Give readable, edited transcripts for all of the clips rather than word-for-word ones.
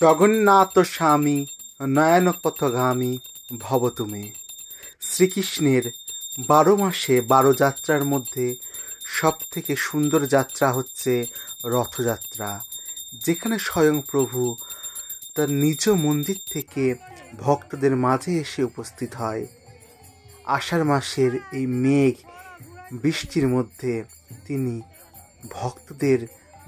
জগন্নাথ স্বামী নয়নপথগামী ভব তুমি। শ্রীকৃষ্ণের 12 মাসে 12 যাত্রার মধ্যে সবথেকে সুন্দর যাত্রা হচ্ছে রথযাত্রা, যেখানে স্বয়ং প্রভু তার নিজ মন্দির থেকে ভক্তদের মাঝে এসে উপস্থিত হয়। আষাঢ় মাসের এই মেঘ বৃষ্টির মধ্যে তিনি ভক্তদের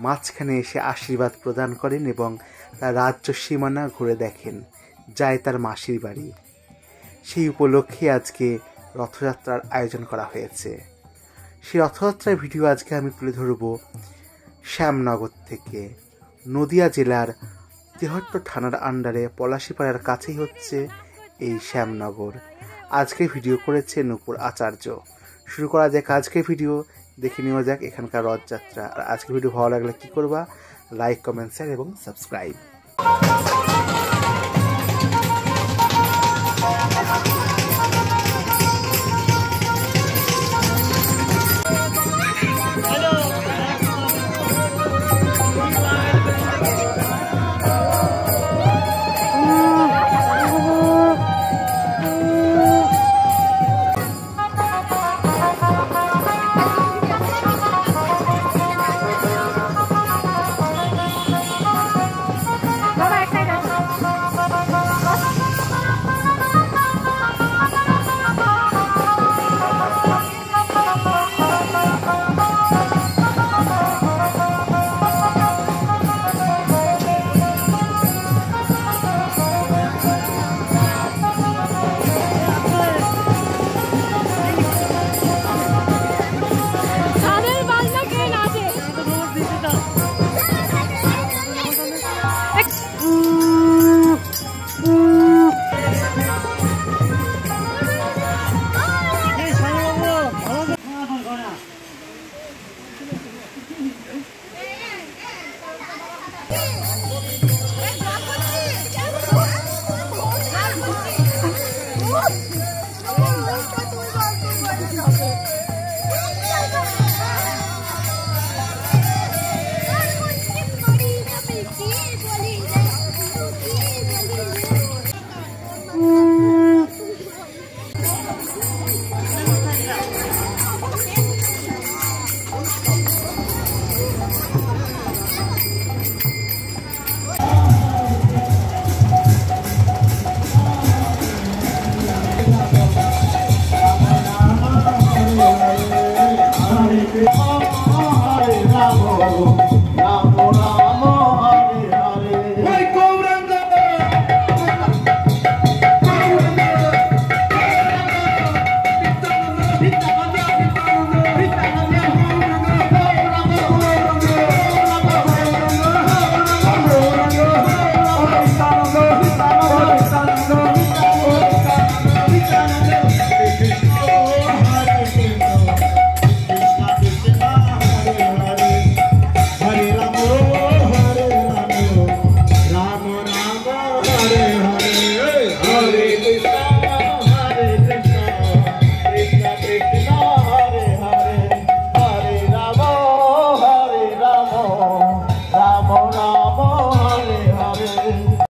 মাঝখানে এসে আশীর্বাদ প্রদান করেন এবং তার রাজ্য সীমানা ঘুরে দেখেন, যায় তার মাসির বাড়ি। সেই উপলক্ষে আজকে রথযাত্রার আয়োজন করা হয়েছে। সেই রথযাত্রার ভিডিও আজকে আমি তুলে ধরব শ্যামনগর থেকে। নদিয়া জেলার তেহট্ট থানার আন্ডারে পলাশীপাড়ার কাছেই হচ্ছে এই শ্যামনগর। আজকে ভিডিও করেছে নূপুর আচার্য। শুরু করা যাক আজকে ভিডিও, দেখে নেওয়া যাক এখানকার রথযাত্রা। আর আজকে ভিডিও ভালো লাগলে কি করবা, লাইক, কমেন্ট, শেয়ার এবং সাবস্ক্রাইব।